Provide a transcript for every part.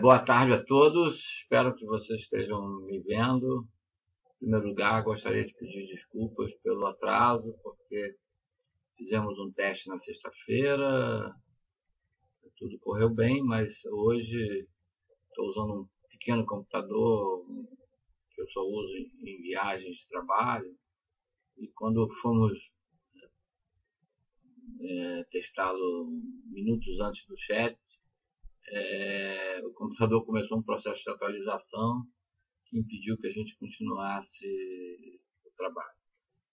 Boa tarde a todos, espero que vocês estejam me vendo. Em primeiro lugar, gostaria de pedir desculpas pelo atraso, porque fizemos um teste na sexta-feira, tudo correu bem, mas hoje estou usando um pequeno computador que eu só uso em viagens de trabalho, e quando fomos testá-lo minutos antes do chat, o computador começou um processo de atualização que impediu que a gente continuasse o trabalho.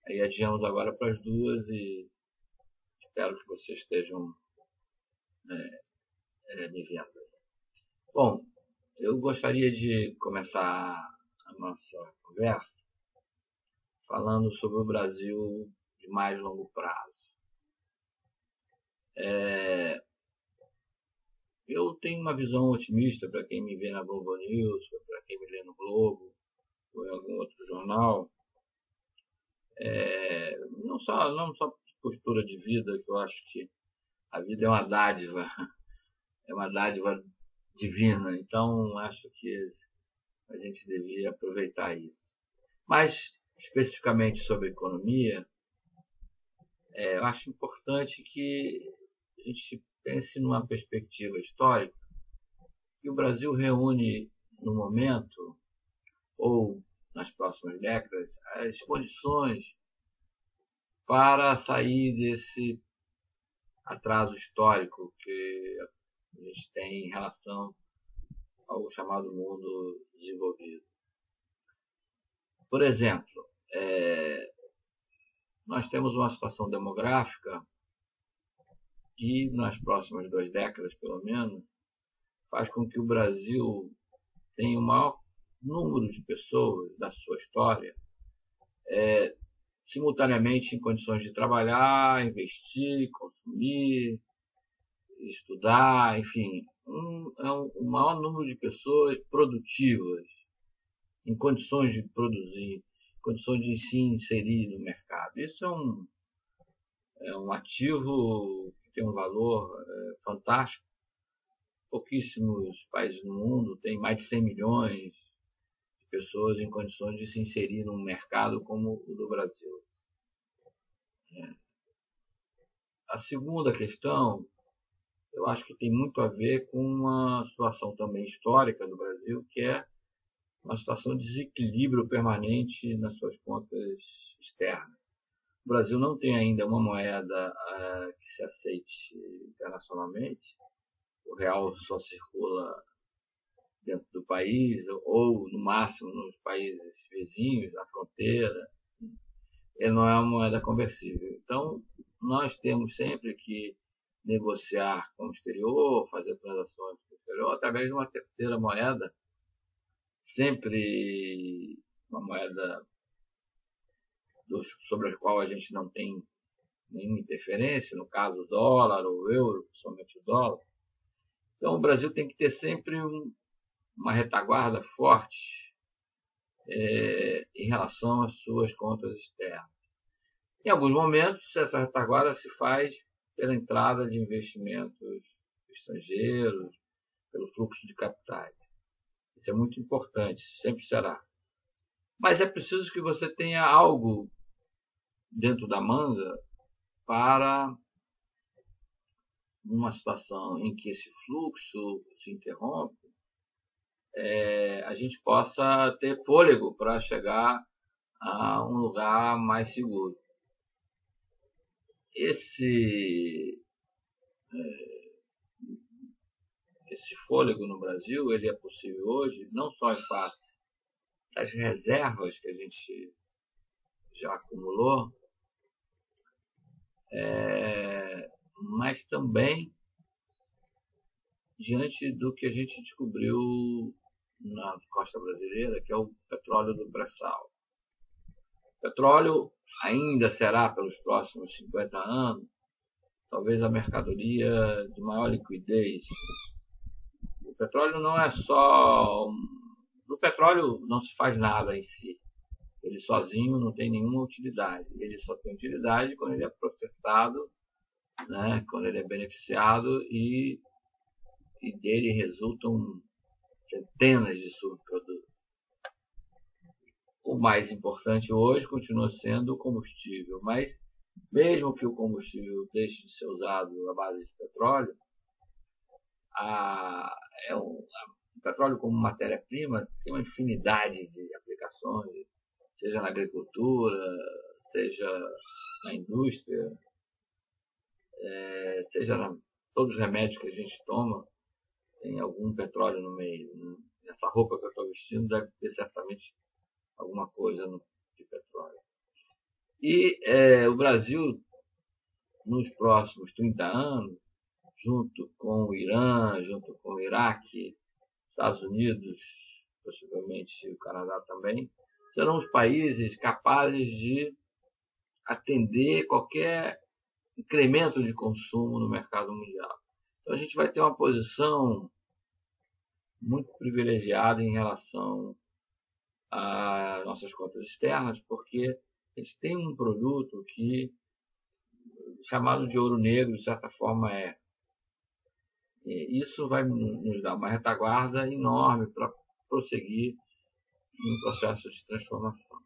Aí adiamos agora para as 2 e espero que vocês estejam me vendo. Bom, eu gostaria de começar a nossa conversa falando sobre o Brasil de mais longo prazo. Eu tenho uma visão otimista para quem me vê na Globo News, para quem me lê no Globo ou em algum outro jornal. Não só postura de vida, que eu acho que a vida é uma dádiva divina, então acho que a gente devia aproveitar isso. Mas, especificamente sobre economia, eu acho importante que a gente pense numa perspectiva histórica, que o Brasil reúne no momento, ou nas próximas décadas, as condições para sair desse atraso histórico que a gente tem em relação ao chamado mundo desenvolvido. Por exemplo, nós temos uma situação demográfica que, nas próximas 2 décadas, pelo menos, faz com que o Brasil tenha o maior número de pessoas da sua história simultaneamente em condições de trabalhar, investir, consumir, estudar, enfim, o maior número de pessoas produtivas, em condições de produzir, condições de se inserir no mercado. Isso é um ativo que tem um valor fantástico. Pouquíssimos países no mundo têm mais de 100 milhões de pessoas em condições de se inserir num mercado como o do Brasil. A segunda questão, eu acho que tem muito a ver com uma situação também histórica do Brasil, que é uma situação de desequilíbrio permanente nas suas contas externas. O Brasil não tem ainda uma moeda que se aceite internacionalmente. O real só circula dentro do país, ou no máximo nos países vizinhos, na fronteira. Ele não é uma moeda conversível. Então, nós temos sempre que negociar com o exterior, fazer transações com o exterior, através de uma terceira moeda, sempre uma moeda sobre a qual a gente não tem nenhuma interferência, no caso o dólar, o euro, somente o dólar. Então, o Brasil tem que ter sempre uma retaguarda forte em relação às suas contas externas. Em alguns momentos, essa retaguarda se faz pela entrada de investimentos estrangeiros, pelo fluxo de capitais. Isso é muito importante, sempre será. Mas é preciso que você tenha algo dentro da manga para uma situação em que esse fluxo se interrompe, a gente possa ter fôlego para chegar a um lugar mais seguro. Esse fôlego no Brasil, ele é possível hoje, não só em face das reservas que a gente já acumulou, mas também diante do que a gente descobriu na costa brasileira, que é o petróleo do pré-sal. O petróleo ainda será, pelos próximos 50 anos, talvez a mercadoria de maior liquidez. O petróleo não é só... Do petróleo não se faz nada em si. Ele sozinho não tem nenhuma utilidade. Ele só tem utilidade quando ele é processado, né, quando ele é beneficiado e e dele resultam centenas de subprodutos. O mais importante hoje continua sendo o combustível, mas mesmo que o combustível deixe de ser usado à base de petróleo, o petróleo como matéria-prima tem uma infinidade de aplicações, seja na agricultura, seja na indústria, seja todos os remédios que a gente toma, tem algum petróleo no meio. Né? Essa roupa que eu estou vestindo deve ter certamente alguma coisa de petróleo. E o Brasil, nos próximos 30 anos, junto com o Irã, junto com o Iraque, Estados Unidos, possivelmente o Canadá também, serão os países capazes de atender qualquer incremento de consumo no mercado mundial. Então a gente vai ter uma posição muito privilegiada em relação às nossas contas externas, porque a gente tem um produto que, chamado de ouro negro, de certa forma E isso vai nos dar uma retaguarda enorme para prosseguir em processo de transformação.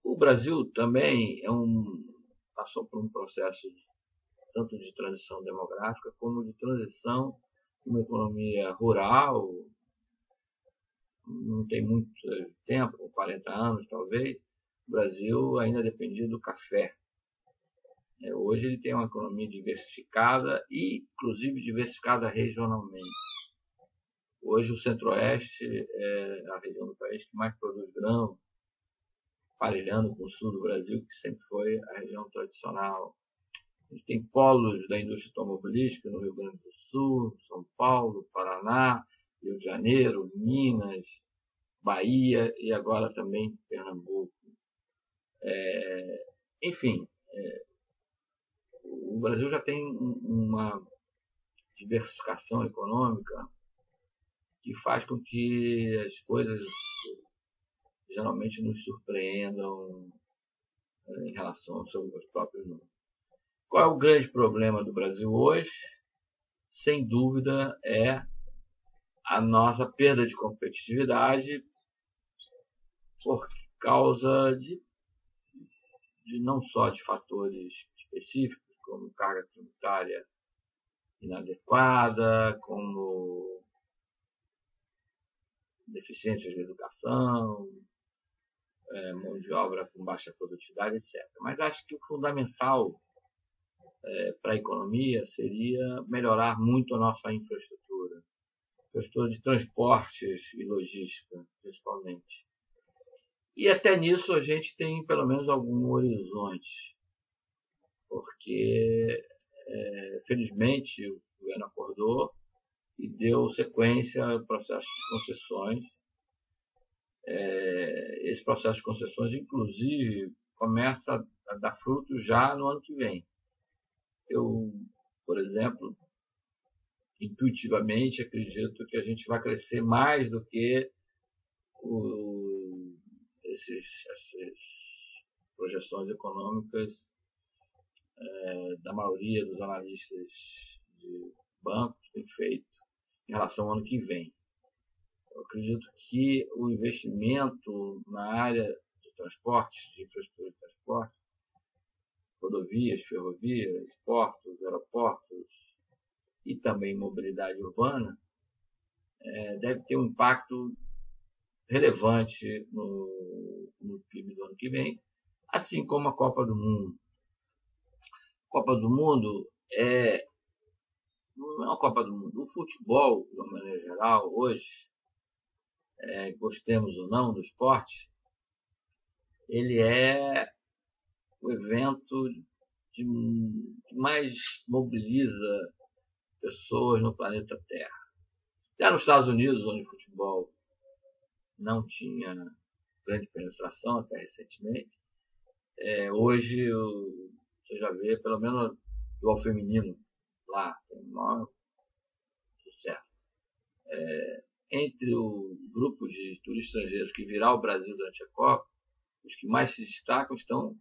O Brasil também passou por um processo tanto de transição demográfica como de transição de uma economia rural. Não tem muito tempo, 40 anos talvez, o Brasil ainda dependia do café. Hoje ele tem uma economia diversificada e, inclusive, diversificada regionalmente. Hoje o Centro-Oeste é a região do país que mais produz grão, parelhando com o sul do Brasil, que sempre foi a região tradicional. A gente tem polos da indústria automobilística no Rio Grande do Sul, São Paulo, Paraná, Rio de Janeiro, Minas, Bahia e agora também Pernambuco. Enfim, o Brasil já tem uma diversificação econômica que faz com que as coisas geralmente nos surpreendam em relação aos seus próprios números. Qual é o grande problema do Brasil hoje? Sem dúvida é a nossa perda de competitividade por causa de não só de fatores específicos, como carga tributária inadequada, como deficiências de educação, mão de obra com baixa produtividade, etc. Mas acho que o fundamental para a economia seria melhorar muito a nossa infraestrutura de transportes e logística, principalmente. E até nisso a gente tem pelo menos algum horizonte, porque felizmente o governo acordou e deu sequência ao processo de concessões. Esse processo de concessões, inclusive, começa a dar frutos já no ano que vem. Eu, por exemplo, intuitivamente acredito que a gente vai crescer mais do que essas projeções econômicas da maioria dos analistas de bancos têm feito em relação ao ano que vem. Eu acredito que o investimento na área de transportes, de infraestrutura de transporte, rodovias, ferrovias, portos, aeroportos e também mobilidade urbana, deve ter um impacto relevante no PIB do ano que vem, assim como a Copa do Mundo. A Copa do Mundo não é uma Copa do Mundo. O futebol, de uma maneira geral, hoje, gostemos ou não do esporte, ele é o evento que mais mobiliza pessoas no planeta Terra. Já nos Estados Unidos, onde o futebol não tinha grande penetração até recentemente, hoje você já vê, pelo menos do feminino lá, tem um maior sucesso. Entre o grupo de turistas estrangeiros que virá ao Brasil durante a Copa, os que mais se destacam são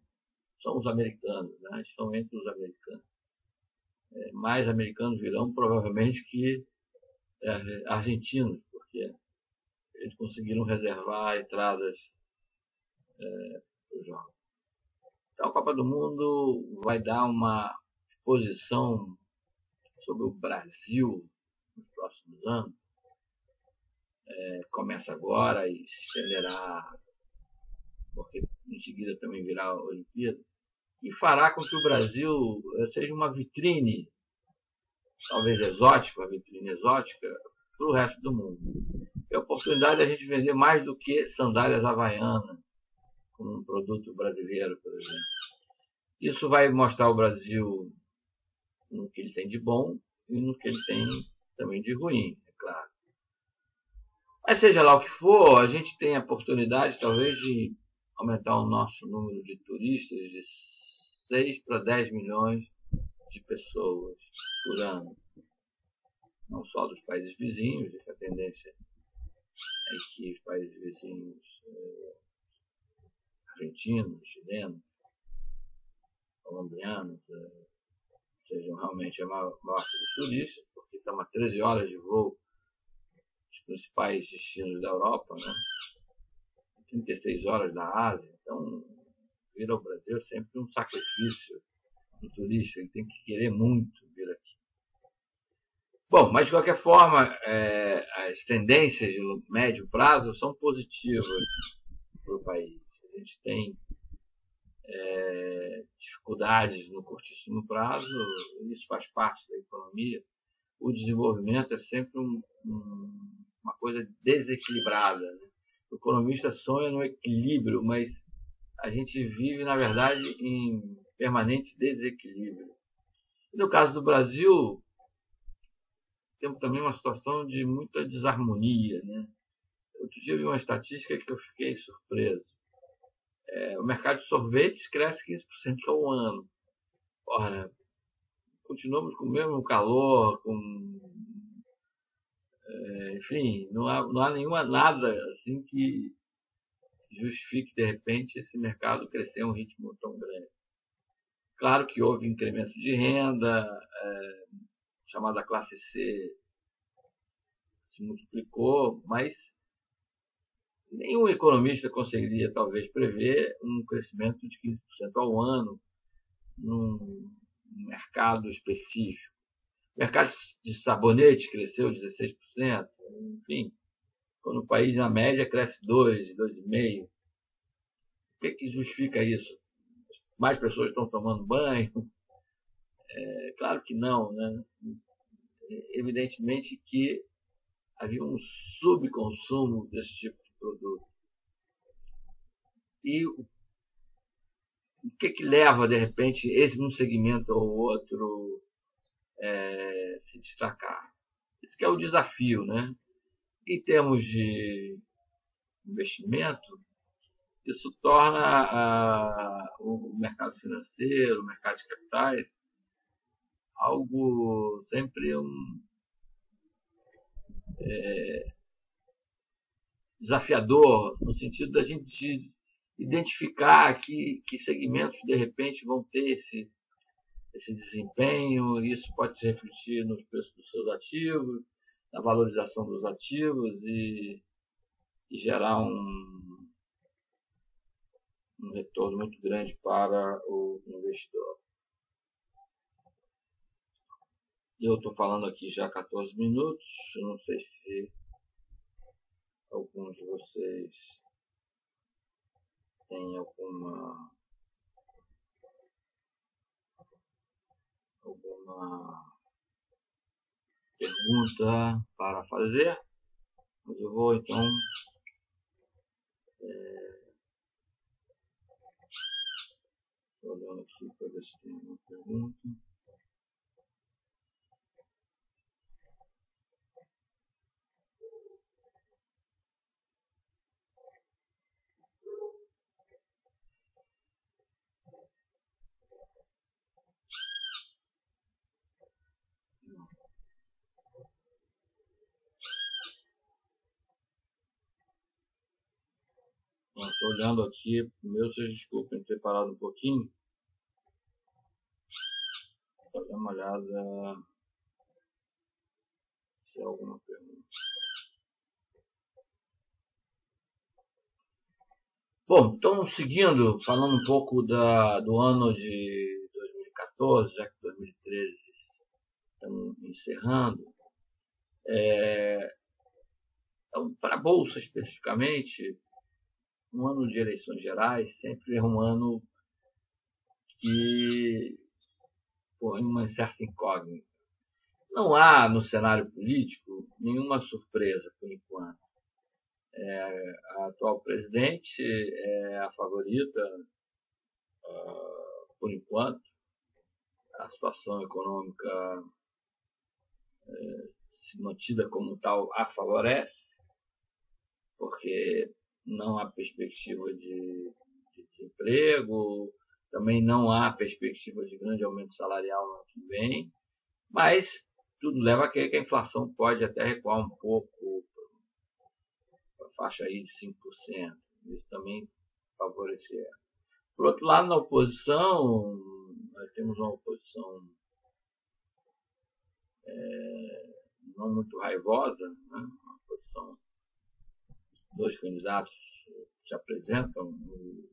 os americanos, né? Estão entre os americanos. mais americanos virão provavelmente que argentinos, porque eles conseguiram reservar entradas para os jogos. Então a Copa do Mundo vai dar uma exposição sobre o Brasil nos próximos anos. Começa agora e se estenderá, porque em seguida também virá a Olimpíada, e fará com que o Brasil seja uma vitrine, talvez exótica, uma vitrine exótica, para o resto do mundo. É a oportunidade de a gente vender mais do que sandálias havaianas, como um produto brasileiro, por exemplo. Isso vai mostrar o Brasil no que ele tem de bom e no que ele tem também de ruim, é claro. Mas seja lá o que for, a gente tem a oportunidade talvez de aumentar o nosso número de turistas de 6 para 10 milhões de pessoas por ano. Não só dos países vizinhos, a tendência é que os países vizinhos argentinos, chilenos, colombianos sejam realmente a maior parte dos turistas, porque estamos a 13 horas de voo dos principais destinos da Europa, né? 36 horas da Ásia. Então, vir ao Brasil é sempre um sacrifício do turista, ele tem que querer muito vir aqui. Bom, mas de qualquer forma, as tendências de médio prazo são positivas para o país. A gente tem dificuldades no curtíssimo prazo, isso faz parte da economia. O desenvolvimento é sempre uma coisa desequilibrada, né? O economista sonha no equilíbrio, mas a gente vive, na verdade, em permanente desequilíbrio. E no caso do Brasil, temos também uma situação de muita desarmonia, né? Outro dia eu vi uma estatística que eu fiquei surpreso. O mercado de sorvetes cresce 15% ao ano. Ora, continuamos com o mesmo calor, enfim, não há nada assim que justifique, de repente, esse mercado crescer a um ritmo tão grande. Claro que houve incremento de renda, chamada classe C se multiplicou, mas nenhum economista conseguiria, talvez, prever um crescimento de 15% ao ano num mercado específico. O mercado de sabonete cresceu 16%, enfim, quando o país, na média, cresce 2%, 2,5%. O que justifica isso? Mais pessoas estão tomando banho? Claro que não, né? Evidentemente que havia um subconsumo desse tipo de produto. E o que leva, de repente, esse um segmento ou outro se destacar? Esse que é o desafio, né? Em termos de investimento, isso torna o mercado financeiro, o mercado de capitais, algo sempre desafiador, no sentido da gente identificar que segmentos, de repente, vão ter esse desempenho. Isso pode se refletir nos preços dos seus ativos, na valorização dos ativos e gerar um retorno muito grande para o investidor. Eu estou falando aqui já há 14 minutos, eu não sei se alguns de vocês têm alguma pergunta para fazer, mas eu vou então olhando aqui para ver se tem alguma pergunta. Estou olhando aqui, primeiro vocês desculpem ter parado um pouquinho. dar uma olhada se há alguma pergunta. Bom, então seguindo, falando um pouco do ano de 2014, já que 2013 estamos encerrando, então, para a Bolsa especificamente, um ano de eleições gerais sempre é um ano que põe uma certa incógnita. Não há no cenário político nenhuma surpresa por enquanto. A atual presidente é a favorita por enquanto. A situação econômica se mantida como tal a favorece, porque não há perspectiva de desemprego, também não há perspectiva de grande aumento salarial no ano que vem, mas tudo leva a crer que a inflação pode até recuar um pouco para a faixa aí de 5%. Isso também favorecer. Por outro lado, na oposição, nós temos uma oposição não muito raivosa, né? Uma oposição, dois candidatos se apresentam, o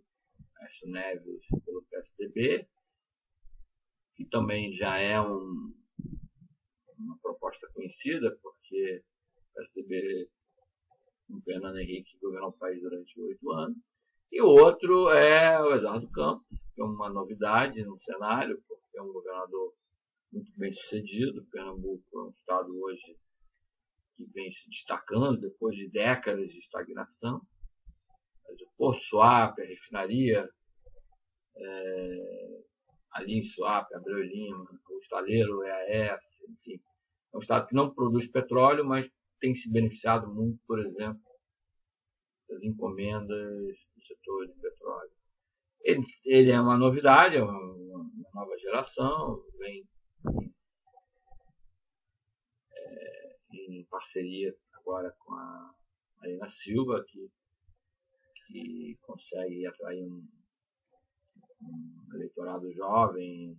Aécio Neves pelo PSDB, que também já é uma proposta conhecida, porque o PSDB com Fernando Henrique governou o país durante 8 anos, e o outro é o Eduardo Campos, que é uma novidade no cenário, porque é um governador muito bem sucedido. Pernambuco é um estado hoje que vem se destacando depois de décadas de estagnação. Mas o Porto Suape, a refinaria ali em Suape, Abreu e Lima, o estaleiro EAS, enfim, é um estado que não produz petróleo, mas tem se beneficiado muito, por exemplo, das encomendas do setor de petróleo. Ele é uma novidade, é uma nova geração, vem em parceria agora com a Marina Silva, que consegue atrair um eleitorado jovem,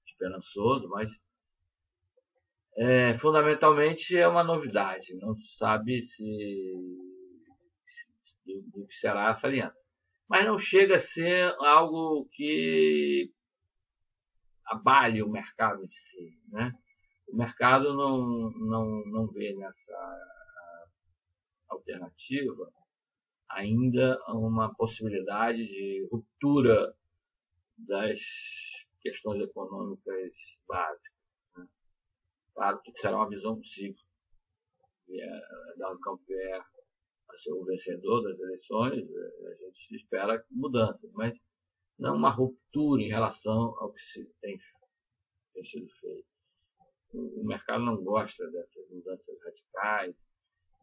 esperançoso, mas fundamentalmente é uma novidade. Não se sabe do que será essa aliança. Mas não chega a ser algo que abale o mercado em si, né? O mercado não vê nessa alternativa ainda uma possibilidade de ruptura das questões econômicas básicas, né? Claro que será uma visão possível. Eduardo Campos a ser o vencedor das eleições, a gente espera mudanças, mas não uma ruptura em relação ao que tem sido feito. O mercado não gosta dessas mudanças radicais,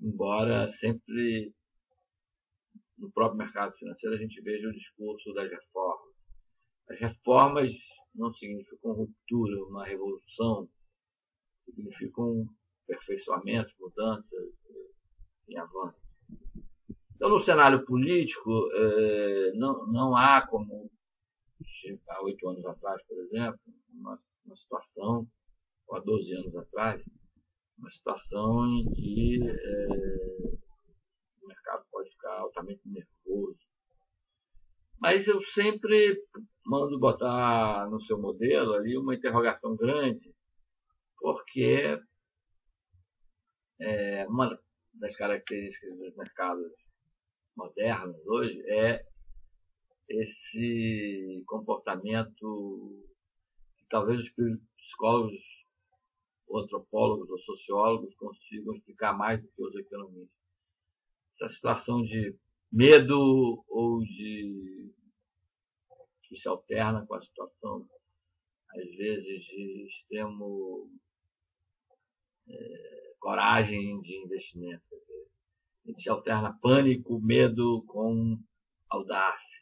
embora sempre no próprio mercado financeiro a gente veja o discurso das reformas. As reformas não significam ruptura, uma revolução, significam aperfeiçoamentos, mudanças em avanço. Então, no cenário político, não há como, há 8 anos atrás, por exemplo, uma situação, ou há 12 anos atrás, uma situação em que o mercado pode ficar altamente nervoso. Mas eu sempre mando botar no seu modelo ali uma interrogação grande, porque uma das características dos mercados modernos hoje é esse comportamento que talvez os psicólogos, ou antropólogos ou sociólogos consigam explicar mais do que os economistas. Essa situação de medo ou que se alterna com a situação, às vezes, de extremo coragem de investimento. Quer dizer, a gente alterna pânico, medo com audácia.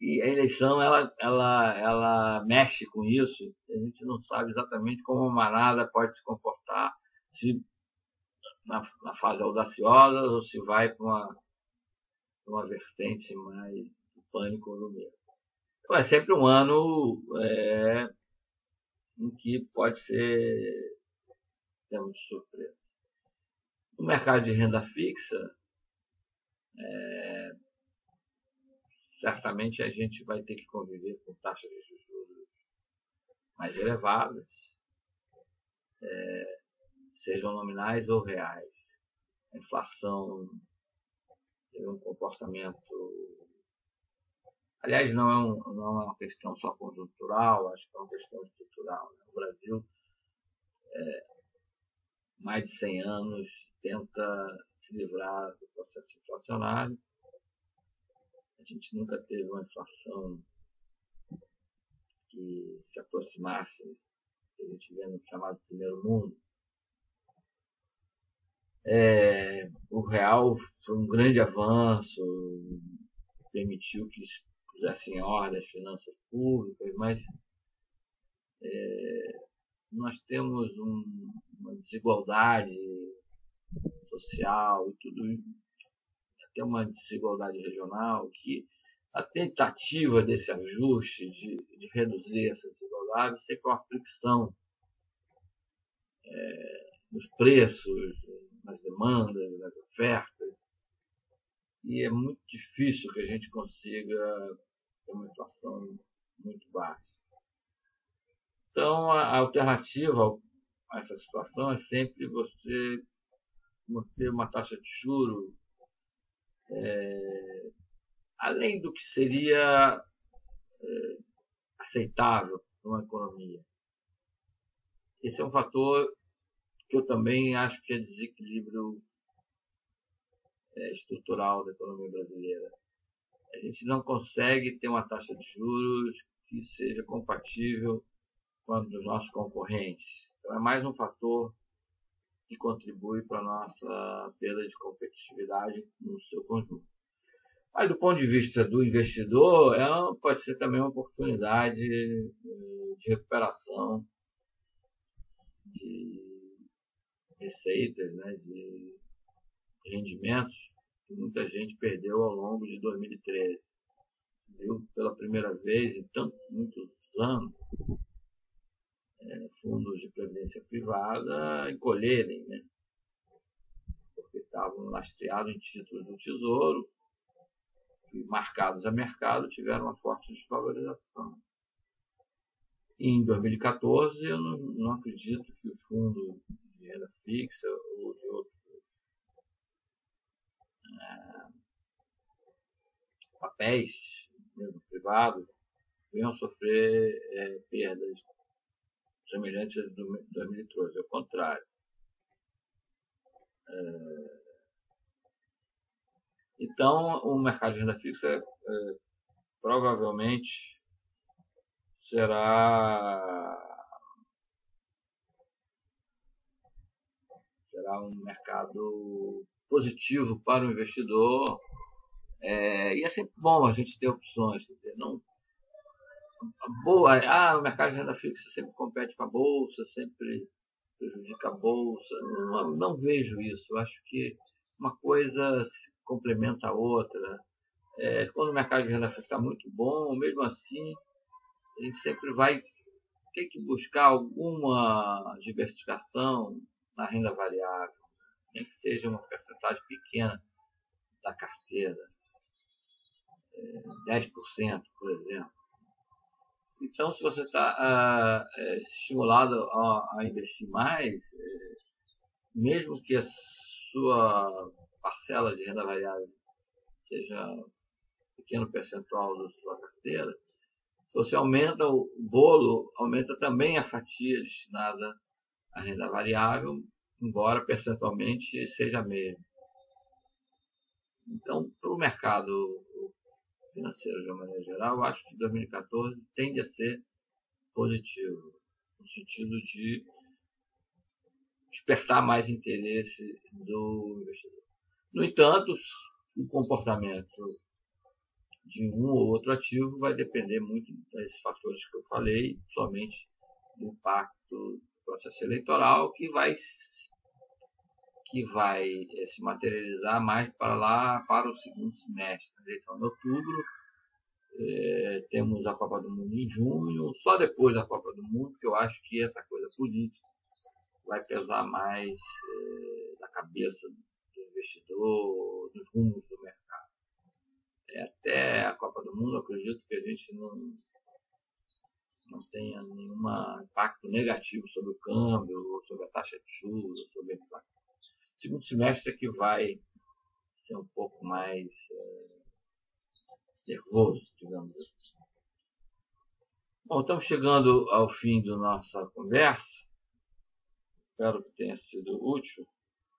E a eleição, ela mexe com isso. A gente não sabe exatamente como a manada pode se comportar, se na fase audaciosa ou se vai para uma vertente mais do pânico ou do medo. Então é sempre um ano em que pode ser tema de surpresa. No mercado de renda fixa, certamente a gente vai ter que conviver com taxas de juros mais elevadas, sejam nominais ou reais. A inflação teve um comportamento... Aliás, não é uma questão só conjuntural, acho que é uma questão estrutural. O Brasil, mais de 100 anos, tenta se livrar do processo inflacionário. A gente nunca teve uma inflação que se aproximasse do que a gente vê no chamado primeiro mundo. O real foi um grande avanço, permitiu que pusessem em ordem as finanças públicas, mas nós temos uma desigualdade social e tudo, até uma desigualdade regional, que a tentativa desse ajuste de reduzir essa desigualdade sempre é uma fricção nos preços, nas demandas, nas ofertas, e é muito difícil que a gente consiga ter uma inflação muito baixa. Então, a alternativa a essa situação é sempre você manter uma taxa de juros além do que seria aceitável para uma economia. Esse é um fator que eu também acho que é desequilíbrio estrutural da economia brasileira. A gente não consegue ter uma taxa de juros que seja compatível com a dos nossos concorrentes. Então, é mais um fator que contribui para a nossa perda de competitividade no seu conjunto. Mas, do ponto de vista do investidor, pode ser também uma oportunidade de recuperação de receitas, né, de rendimentos que muita gente perdeu ao longo de 2013. Viu pela primeira vez em muitos anos fundos de previdência privada encolherem, né, porque estavam lastreados em títulos do Tesouro que, marcados a mercado, tiveram uma forte desvalorização. Em 2014, eu não acredito que o fundo de renda fixa ou de outros papéis, mesmo privados, venham sofrer perdas semelhantes às de 2013. Ao contrário. Então, o mercado de renda fixa provavelmente será um mercado positivo para o investidor, e é sempre bom a gente ter opções. Não, o mercado de renda fixa sempre compete com a bolsa, sempre prejudica a bolsa. Não vejo isso. Eu acho que uma coisa se complementa a outra. Quando o mercado de renda fixa está muito bom, mesmo assim, a gente sempre vai ter que buscar alguma diversificação na renda variável, nem que seja uma percentagem pequena da carteira, 10%, por exemplo. Então, se você está estimulado a investir mais, mesmo que a sua parcela de renda variável seja um pequeno percentual da sua carteira, se você aumenta o bolo, aumenta também a fatia destinada à renda variável, embora percentualmente seja a mesma. Então, para o mercado financeiro de uma maneira geral, eu acho que 2014 tende a ser positivo, no sentido de despertar mais interesse do investidor. No entanto, o comportamento de um ou outro ativo vai depender muito desses fatores que eu falei, somente do impacto do processo eleitoral, que vai se materializar mais para o segundo semestre. A eleição de outubro temos a Copa do Mundo em junho, só depois da Copa do Mundo, que eu acho que essa coisa política vai pesar mais na cabeça do investidor, dos rumos do mercado. Até a Copa do Mundo, eu acredito que a gente não tenha nenhum impacto negativo sobre o câmbio, sobre a taxa de juros, sobre a inflação. O segundo semestre é que vai ser um pouco mais nervoso, digamos assim. Bom, estamos chegando ao fim da nossa conversa. Espero que tenha sido útil,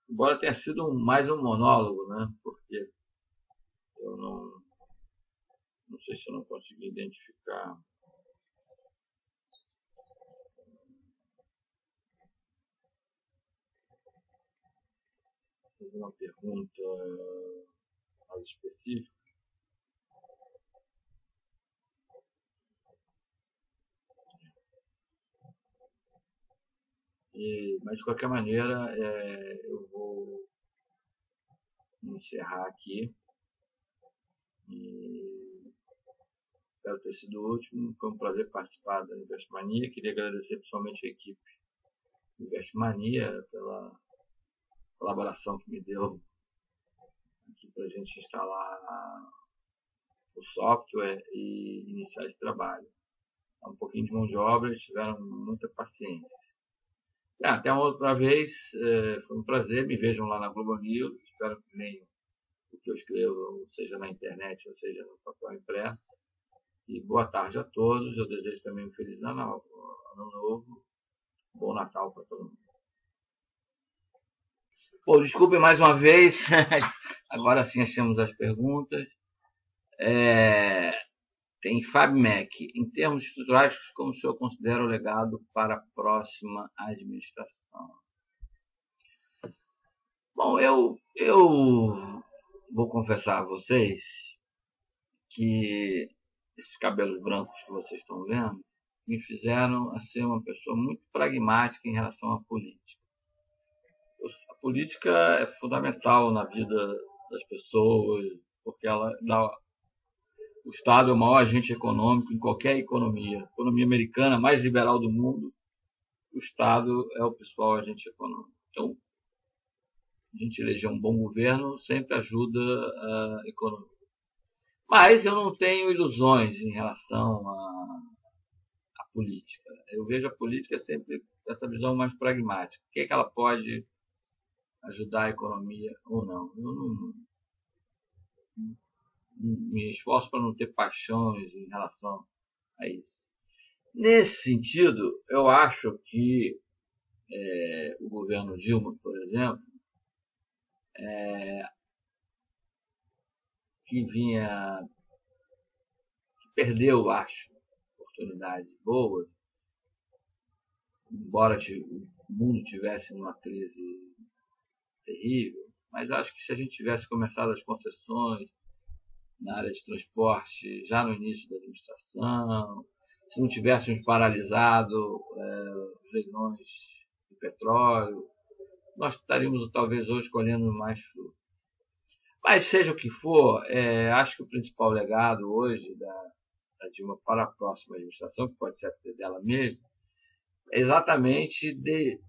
embora tenha sido mais um monólogo, né? Porque eu não sei se eu não consegui identificar alguma pergunta mais específica. Mas de qualquer maneira, eu vou encerrar aqui. E espero ter sido útil. Foi um prazer participar da Investmania. Queria agradecer pessoalmente a equipe da Investmania pela colaboração que me deu aqui para a gente instalar o software e iniciar esse trabalho. Um pouquinho de mão de obra, eles tiveram muita paciência. Até uma outra vez, foi um prazer. Me vejam lá na Globo News. Espero que leiam o que eu escrevo, seja na internet ou seja no papel impresso. E boa tarde a todos. Eu desejo também um feliz ano novo. Bom Natal para todo mundo. Bom, desculpe mais uma vez. Agora sim achamos as perguntas. Tem FabMec. Em termos estruturais, como o senhor considera o legado para a próxima administração? Bom, eu vou confessar a vocês que esses cabelos brancos que vocês estão vendo me fizeram a ser uma pessoa muito pragmática em relação à política. A política é fundamental na vida das pessoas, porque ela dá. O Estado é o maior agente econômico em qualquer economia. A economia americana, mais liberal do mundo, o Estado é o principal agente econômico. Então, a gente eleger um bom governo sempre ajuda a economia. Mas eu não tenho ilusões em relação à política. Eu vejo a política sempre com essa visão mais pragmática. O que é que ela pode ajudar a economia ou não? Eu não me esforço para não ter paixões em relação a isso. Nesse sentido, eu acho que o governo Dilma, por exemplo, que perdeu, acho, oportunidades boas, embora o mundo tivesse numa crise terrível, mas acho que se a gente tivesse começado as concessões na área de transporte já no início da administração, se não tivéssemos paralisado os leilões de petróleo, nós estaríamos talvez hoje colhendo mais frutos. Mas seja o que for, acho que o principal legado hoje da Dilma para a próxima administração, que pode ser dela mesma, é exatamente de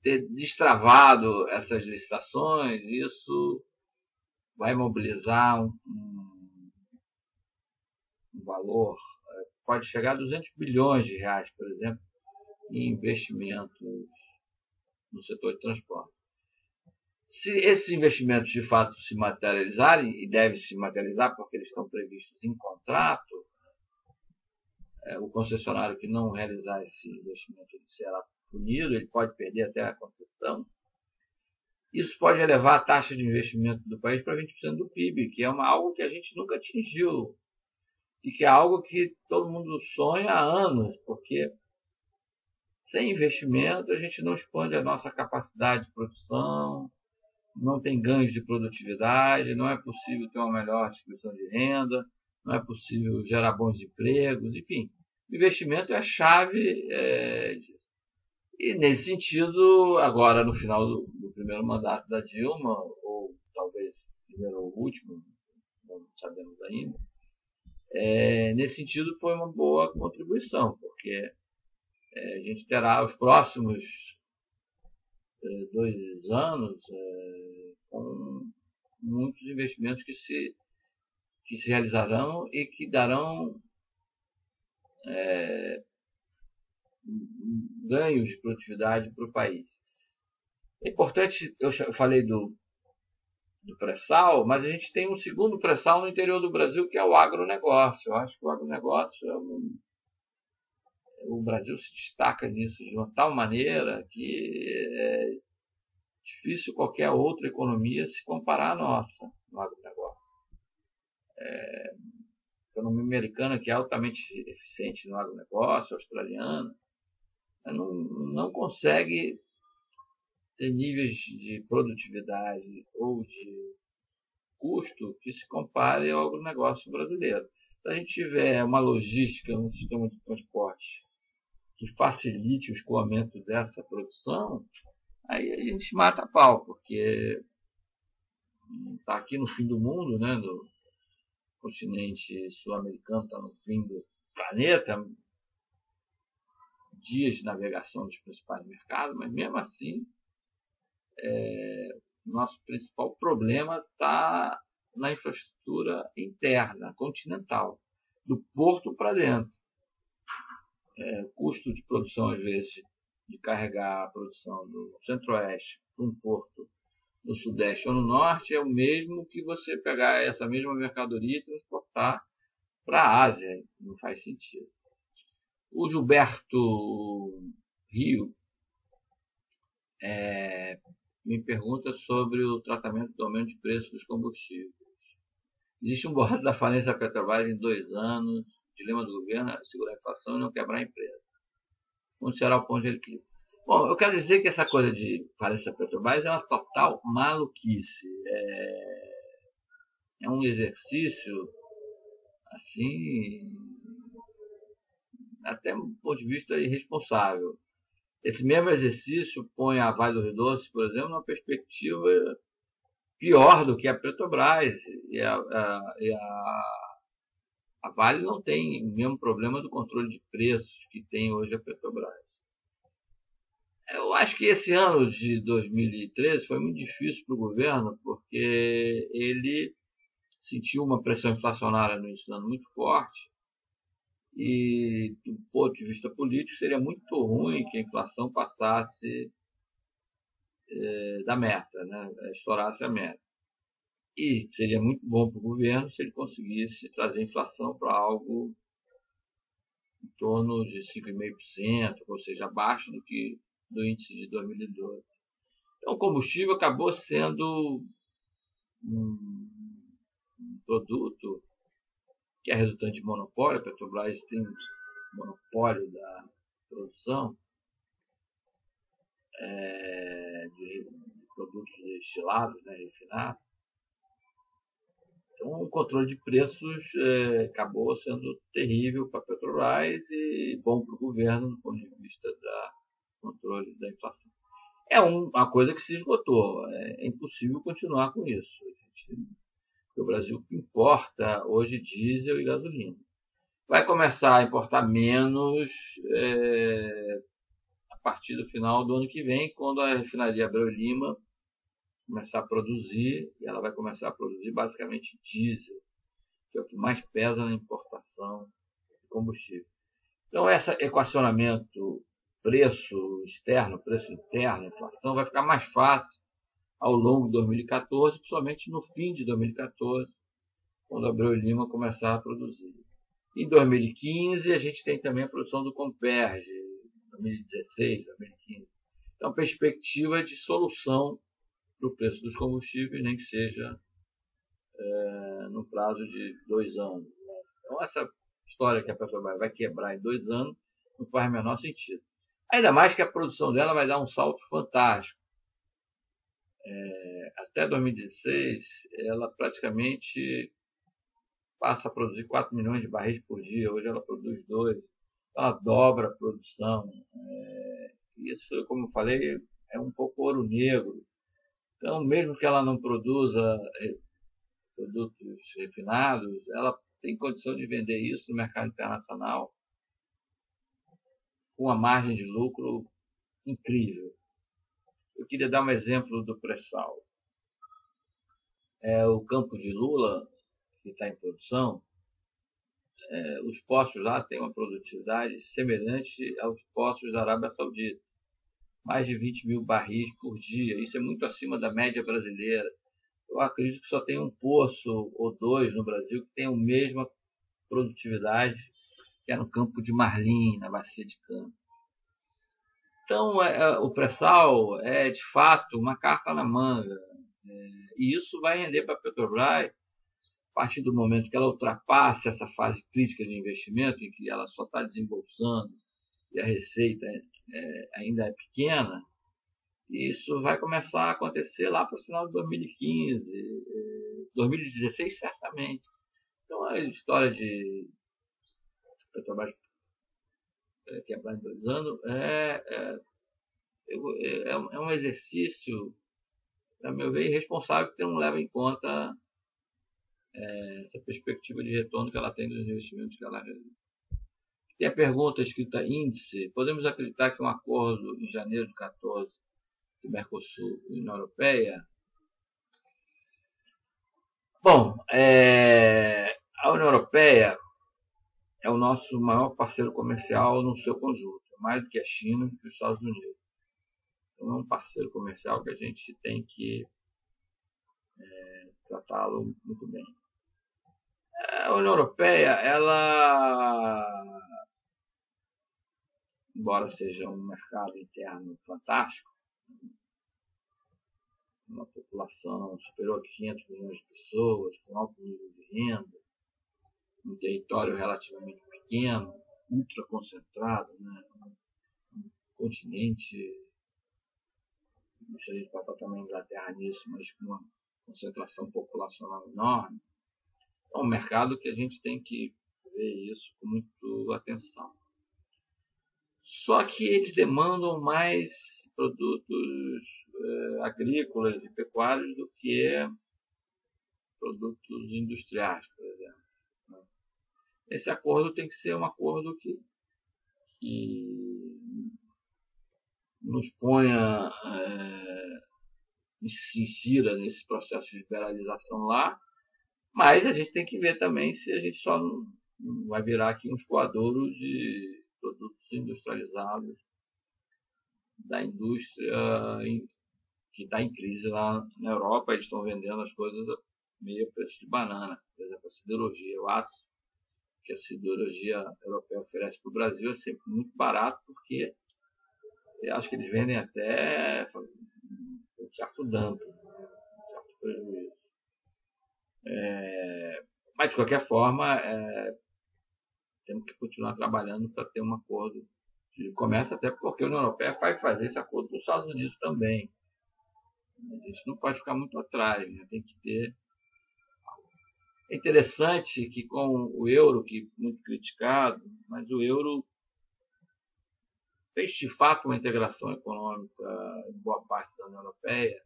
ter destravado essas licitações. Isso vai mobilizar um valor, pode chegar a 200 bilhões de reais, por exemplo, em investimentos no setor de transporte. Se esses investimentos de fato se materializarem, e devem se materializar porque eles estão previstos em contrato, o concessionário que não realizar esse investimento será punido, ele pode perder até a concessão. Isso pode elevar a taxa de investimento do país para 20% do PIB, que é algo que a gente nunca atingiu e que é algo que todo mundo sonha há anos, porque sem investimento a gente não expande a nossa capacidade de produção, não tem ganhos de produtividade, não é possível ter uma melhor distribuição de renda, não é possível gerar bons empregos, enfim. O investimento é a chave e, nesse sentido, agora no final do primeiro mandato da Dilma, ou talvez primeiro ou último, não sabemos ainda, Nesse sentido, foi uma boa contribuição, porque a gente terá os próximos 2 anos com muitos investimentos que se realizarão e que darão ganhos de produtividade para o país. É importante, eu falei do pré-sal, mas a gente tem um segundo pré-sal no interior do Brasil, que é o agronegócio. Eu acho que o agronegócio, o Brasil se destaca nisso de uma tal maneira que é difícil qualquer outra economia se comparar à nossa no agronegócio. A economia americana, que é altamente eficiente no agronegócio, australiana, não consegue ter níveis de produtividade ou de custo que se compare ao agronegócio brasileiro. Se a gente tiver uma logística, um sistema de transporte que facilite o escoamento dessa produção, aí a gente mata a pau, porque está aqui no fim do mundo, né, no continente sul-americano, está no fim do planeta, dias de navegação dos principais mercados, mas mesmo assim, nosso principal problema está na infraestrutura interna, continental, do porto para dentro. O custo de produção, às vezes, de carregar a produção do centro-oeste para um porto no sudeste ou no norte é o mesmo que você pegar essa mesma mercadoria e transportar para a Ásia. Não faz sentido. O Gilberto Rio me pergunta sobre o tratamento do aumento de preço dos combustíveis. Existe um boato da falência da Petrobras em 2 anos. O dilema do governo é segurar a inflação e não quebrar a empresa. Onde será o ponto de equilíbrio? Bom, eu quero dizer que essa coisa de falência da Petrobras é uma total maluquice. É um exercício, assim, até um ponto de vista irresponsável. Esse mesmo exercício põe a Vale do Rio Doce, por exemplo, numa perspectiva pior do que a Petrobras. E a Vale não tem o mesmo problema do controle de preços que tem hoje a Petrobras. Eu acho que esse ano de 2013 foi muito difícil para o governo, porque ele sentiu uma pressão inflacionária no início do ano muito forte, e do ponto de vista político seria muito ruim que a inflação passasse da meta, né? Estourasse a meta. E seria muito bom para o governo se ele conseguisse trazer a inflação para algo em torno de 5,5%, ou seja, abaixo do índice de 2012. Então, o combustível acabou sendo um produto que é resultante de monopólio. A Petrobras tem monopólio da produção de produtos destilados, né, refinados. Então, o controle de preços acabou sendo terrível para a Petrobras e bom para o governo do ponto de vista do controle da inflação. É uma coisa que se esgotou. É impossível continuar com isso. Porque o Brasil importa hoje diesel e gasolina. Vai começar a importar menos a partir do final do ano que vem, quando a refinaria Abreu e Lima começar a produzir, e ela vai começar a produzir basicamente diesel, que é o que mais pesa na importação de combustível. Então, esse equacionamento preço externo, preço interno, inflação, vai ficar mais fácil ao longo de 2014, principalmente no fim de 2014, quando a Abreu e Lima começar a produzir. Em 2015, a gente tem também a produção do Comperj, 2016, 2015. Então, perspectiva de solução para o preço dos combustíveis, nem que seja no prazo de 2 anos. Né? Então, essa história que a Petrobras vai quebrar em 2 anos não faz o menor sentido. Ainda mais que a produção dela vai dar um salto fantástico. Até 2016, ela praticamente passa a produzir 4 milhões de barris por dia. Hoje ela produz 2. Ela dobra a produção. Isso, como eu falei, é um pouco ouro negro. Então, mesmo que ela não produza produtos refinados, ela tem condição de vender isso no mercado internacional com uma margem de lucro incrível. Eu queria dar um exemplo do pré-sal. O campo de Lula, que está em produção, os postos lá têm uma produtividade semelhante aos postos da Arábia Saudita. Mais de 20 mil barris por dia. Isso é muito acima da média brasileira. Eu acredito que só tem um poço ou dois no Brasil que tem a mesma produtividade que é no campo de Marlim, na Bacia de Campos. Então, o pré-sal é, de fato, uma carta na manga. E isso vai render para a Petrobras, a partir do momento que ela ultrapasse essa fase crítica de investimento, em que ela só está desembolsando e a receita ainda é pequena. Isso vai começar a acontecer lá para o final de 2015, 2016 certamente. Então a história de Petrobras quebrar em 2 anos é um exercício, a meu ver, irresponsável, porque não leva em conta essa perspectiva de retorno que ela tem dos investimentos que ela realiza. Tem a pergunta escrita índice: podemos acreditar que um acordo em janeiro de 2014 do Mercosul e União Europeia? Bom, a União Europeia é o nosso maior parceiro comercial no seu conjunto, mais do que a China e os Estados Unidos. Então é um parceiro comercial que a gente tem que tratá-lo muito bem. A União Europeia, ela, embora seja um mercado interno fantástico, uma população superior a 500 milhões de pessoas, com alto nível de renda, um território relativamente pequeno, ultra concentrado, né? Um continente, não sei se a gente pode botar também a Inglaterra nisso, mas com uma concentração populacional enorme. É um mercado que a gente tem que ver isso com muita atenção. Só que eles demandam mais produtos agrícolas e pecuários do que produtos industriais, por exemplo. Esse acordo tem que ser um acordo que nos ponha, se insira nesse processo de liberalização lá, mas a gente tem que ver também se a gente só não vai virar aqui um escoadouro de produtos industrializados da indústria que está em crise lá na Europa. Eles estão vendendo as coisas a meio preço de banana. Por exemplo, a siderurgia. Eu acho que a siderurgia europeia oferece para o Brasil é sempre muito barato, porque eu acho que eles vendem até um certo dumping, um certo prejuízo. Mas, de qualquer forma, temos que continuar trabalhando para ter um acordo de comércio, até porque a União Europeia vai fazer esse acordo com os Estados Unidos também. A gente não pode ficar muito atrás, né? Tem que ter. É interessante que com o euro, que é muito criticado, mas o euro fez de fato uma integração econômica em boa parte da União Europeia.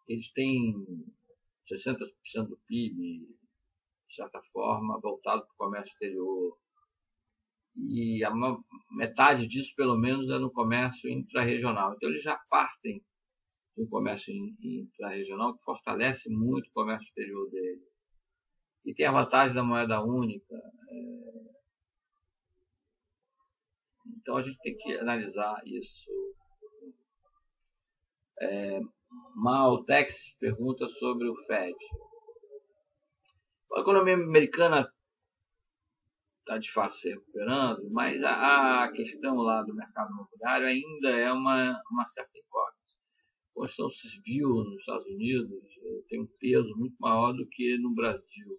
Eles têm 60% do PIB, de certa forma, voltado para o comércio exterior. E a metade disso, pelo menos, é no comércio intrarregional. Então, eles já partem do comércio intrarregional, que fortalece muito o comércio exterior dele. E tem a vantagem da moeda única. Então, a gente tem que analisar isso. Maltex pergunta sobre o Fed. A economia americana está de fato se recuperando, mas a questão lá do mercado imobiliário ainda é uma certa incógnita. A construção civil nos Estados Unidos tem um peso muito maior do que no Brasil.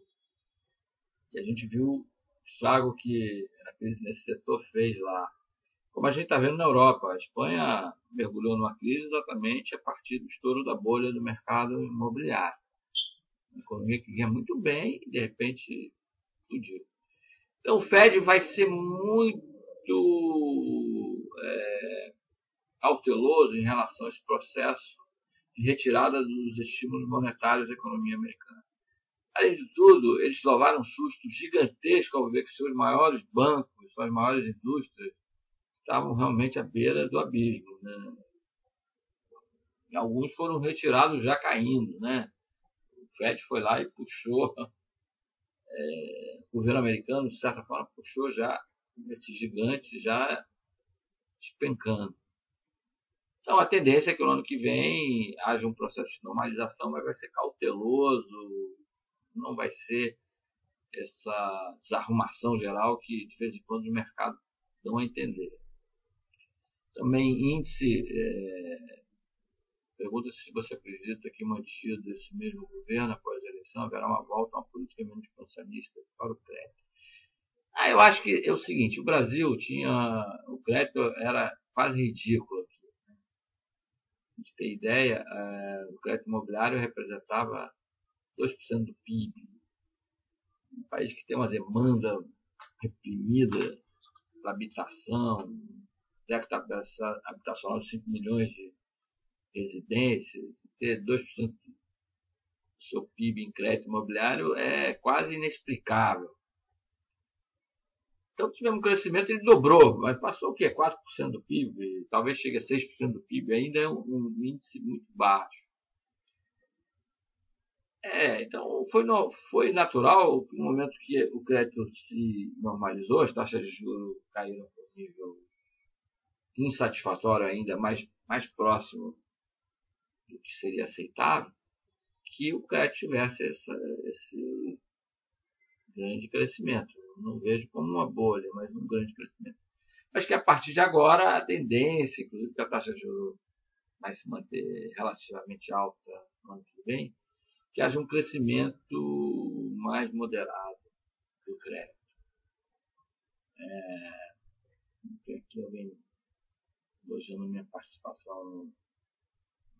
E a gente viu o estrago que a crise nesse setor fez lá. Como a gente está vendo na Europa, a Espanha mergulhou numa crise exatamente a partir do estouro da bolha do mercado imobiliário. Uma economia que ganha muito bem e, de repente, explodiu. Então, o Fed vai ser muito cauteloso em relação a esse processo de retirada dos estímulos monetários da economia americana. Além de tudo, eles levaram um susto gigantesco ao ver que seus maiores bancos, suas maiores indústrias, estavam realmente à beira do abismo, né? E alguns foram retirados já caindo, né? O Fed foi lá e puxou, o governo americano, de certa forma, puxou já esses gigantes já despencando. Então, a tendência é que no ano que vem haja um processo de normalização, mas vai ser cauteloso, não vai ser essa desarrumação geral que, de vez em quando, os mercados dão a entender. Também índice, pergunta se você acredita que, mantido esse mesmo governo após a eleição, haverá uma volta a uma política menos expansionista para o crédito. Eu acho que é o seguinte, o Brasil tinha, o crédito era quase ridículo aqui. Pra gente ter ideia, o crédito imobiliário representava 2% do PIB. Um país que tem uma demanda reprimida para habitação, déficit habitacional de 5 milhões de residências, ter 2% do seu PIB em crédito imobiliário é quase inexplicável. Então tivemos um crescimento, ele dobrou, mas passou o quê? 4% do PIB, talvez chegue a 6% do PIB, ainda é um índice muito baixo. Então foi natural que no momento que o crédito se normalizou, as taxas de juros caíram para um nível insatisfatório ainda, mais próximo do que seria aceitável, que o crédito tivesse esse grande crescimento. Eu não vejo como uma bolha, mas um grande crescimento. Acho que a partir de agora a tendência, inclusive que a taxa de juros vai se manter relativamente alta no ano que vem, que haja um crescimento mais moderado do crédito. Tem aqui alguém elogiando minha participação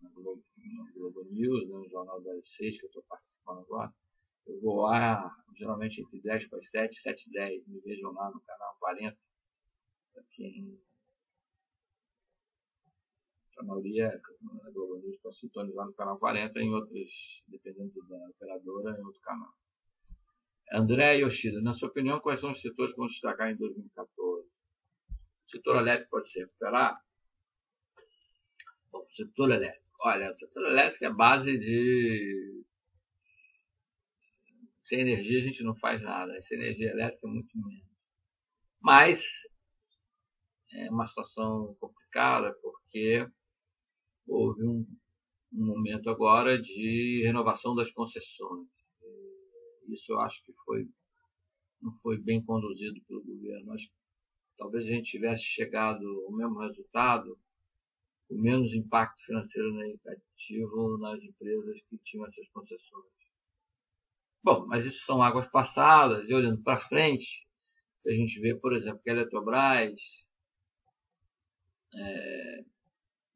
no Globo News, no Jornal das 6, que eu estou participando agora. Eu vou lá, geralmente entre 10 para as 7, 7 e 10, me vejam lá no canal 40, para quem a maioria da Globo News está sintonizando no canal 40, em outros, dependendo da operadora, em outro canal. André Yoshida, na sua opinião, quais são os setores que vão destacar em 2014? O setor elétrico pode se recuperar? Bom, o setor elétrico. Olha, o setor elétrico é base de... Sem energia a gente não faz nada. Sem energia elétrica é muito menos. Mas é uma situação complicada porque houve um momento agora de renovação das concessões. Isso eu acho que não foi bem conduzido pelo governo. Acho que talvez a gente tivesse chegado ao mesmo resultado, com menos impacto financeiro negativo nas empresas que tinham essas concessões. Bom, mas isso são águas passadas, e olhando para frente, a gente vê, por exemplo, que a Eletrobras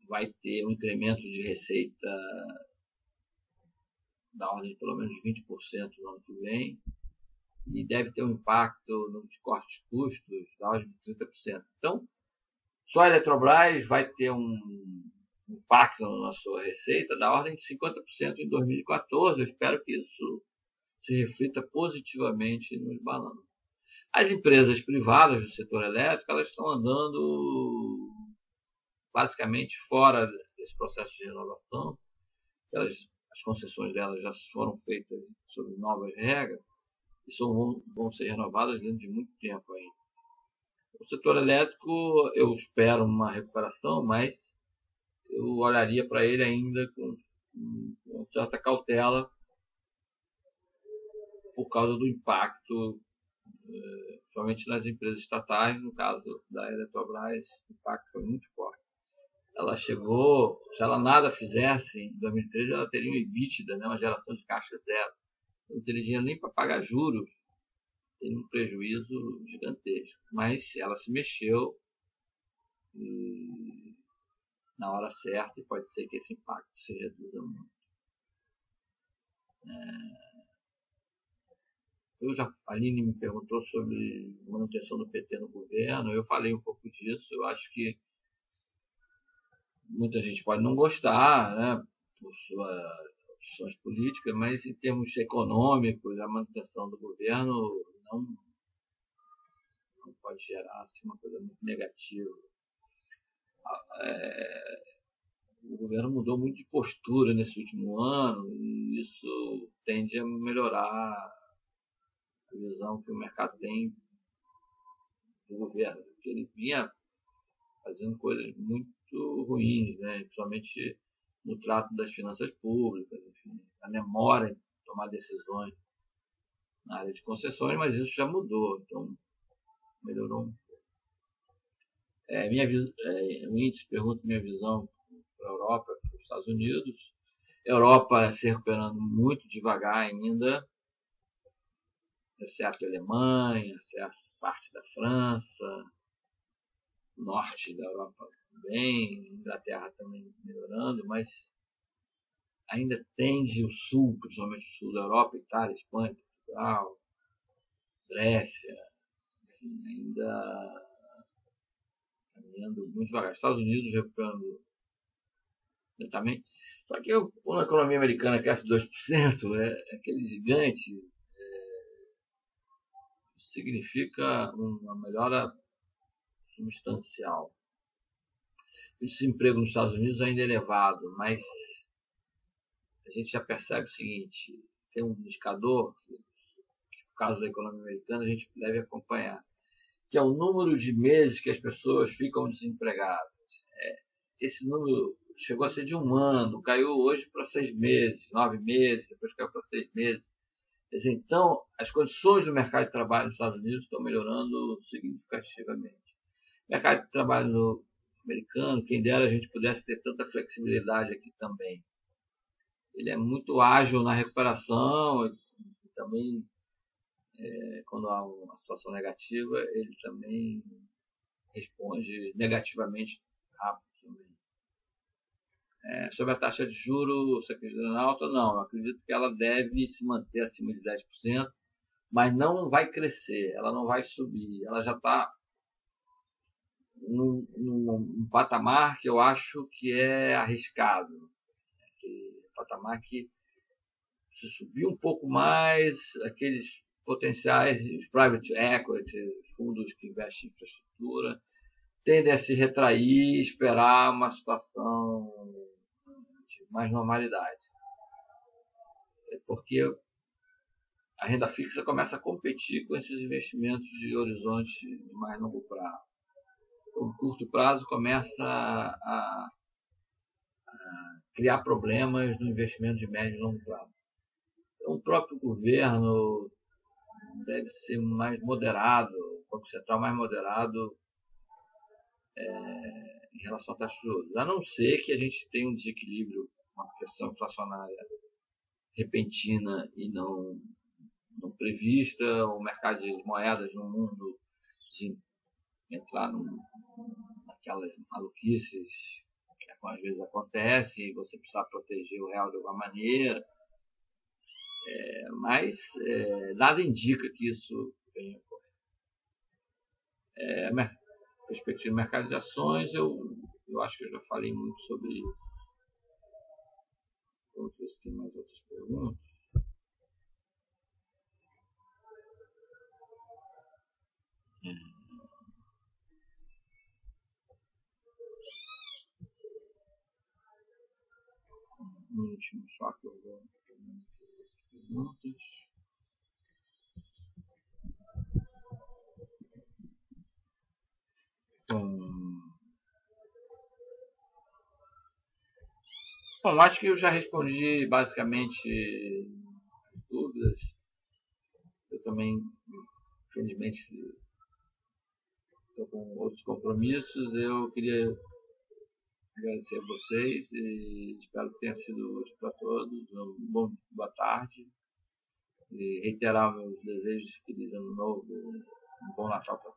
vai ter um incremento de receita da ordem de pelo menos 20% no ano que vem, e deve ter um impacto nos cortes de custos da ordem de 30%. Então, só a Eletrobras vai ter um impacto na sua receita da ordem de 50% em 2014. Eu espero que isso se reflita positivamente nos balanços. As empresas privadas do setor elétrico, elas estão andando basicamente fora desse processo de renovação. As concessões delas já foram feitas sob novas regras e vão ser renovadas dentro de muito tempo ainda. O setor elétrico, eu espero uma recuperação, mas eu olharia para ele ainda com certa cautela por causa do impacto, principalmente nas empresas estatais. No caso da Eletrobras, o impacto foi muito forte. Ela chegou, se ela nada fizesse em 2013, ela teria um EBITDA, uma geração de caixa zero. Não teria dinheiro nem para pagar juros, teria um prejuízo gigantesco. Mas ela se mexeu na hora certa e pode ser que esse impacto se reduza muito. A Aline me perguntou sobre manutenção do PT no governo, eu falei um pouco disso. Eu acho que muita gente pode não gostar, né, por sua opções políticas, mas em termos econômicos, a manutenção do governo não pode gerar assim, uma coisa muito negativa. O governo mudou muito de postura nesse último ano e isso tende a melhorar a visão que o mercado tem do governo, porque ele vinha fazendo coisas muito ruins, né? Principalmente no trato das finanças públicas, enfim, a demora em tomar decisões na área de concessões, mas isso já mudou, então melhorou. O índice pergunta minha visão para a Europa, para os Estados Unidos. A Europa se recuperando muito devagar ainda, exceto a Alemanha, exceto parte da França, norte da Europa também, Inglaterra também melhorando, mas ainda tende o sul, principalmente o sul da Europa, Itália, Espanha, Portugal, Grécia, enfim, ainda caminhando muito devagar. Estados Unidos recuperando lentamente. Só que quando a economia americana cresce 2%, é aquele gigante, significa uma melhora substancial. O desemprego nos Estados Unidos ainda é elevado, mas a gente já percebe o seguinte, tem um indicador, que, no caso da economia americana, a gente deve acompanhar, que é o número de meses que as pessoas ficam desempregadas. Esse número chegou a ser de 1 ano, caiu hoje para 6 meses, 9 meses, depois caiu para 6 meses. Então, as condições do mercado de trabalho nos Estados Unidos estão melhorando significativamente. O mercado de trabalho americano, quem dera a gente pudesse ter tanta flexibilidade aqui também. Ele é muito ágil na recuperação e também, quando há uma situação negativa, ele também responde negativamente rápido também. Sobre a taxa de juros, você acredita na alta? Não, eu acredito que ela deve se manter acima de 10%, mas não vai crescer, ela não vai subir, ela já está num patamar que eu acho que é arriscado, patamar que, se subir um pouco mais, aqueles potenciais, os private equity, os fundos que investem em infraestrutura, tendem a se retrair e esperar uma situação de mais normalidade. Porque a renda fixa começa a competir com esses investimentos de horizonte de mais longo prazo. O curto prazo começa a criar problemas no investimento de médio e longo prazo. Então, o próprio governo deve ser mais moderado, o Banco Central mais moderado em relação à taxa de juros. A não ser que a gente tenha um desequilíbrio, uma pressão inflacionária repentina e não prevista, o mercado de moedas no mundo entrar naquelas maluquices que às vezes acontecem, e você precisa proteger o real de alguma maneira. Mas nada indica que isso venha a ocorrer. Perspectiva do mercado de ações, eu acho que eu já falei muito sobre isso. Vamos ver se tem mais outras perguntas. Um minutinho só que eu vou perguntas. Bom, acho que eu já respondi basicamente as dúvidas. Eu também, infelizmente, estou com outros compromissos. Eu queria agradecer a vocês e espero que tenha sido útil para todos. Boa tarde. E reiterar meus desejos de feliz ano novo, um bom Natal para todos.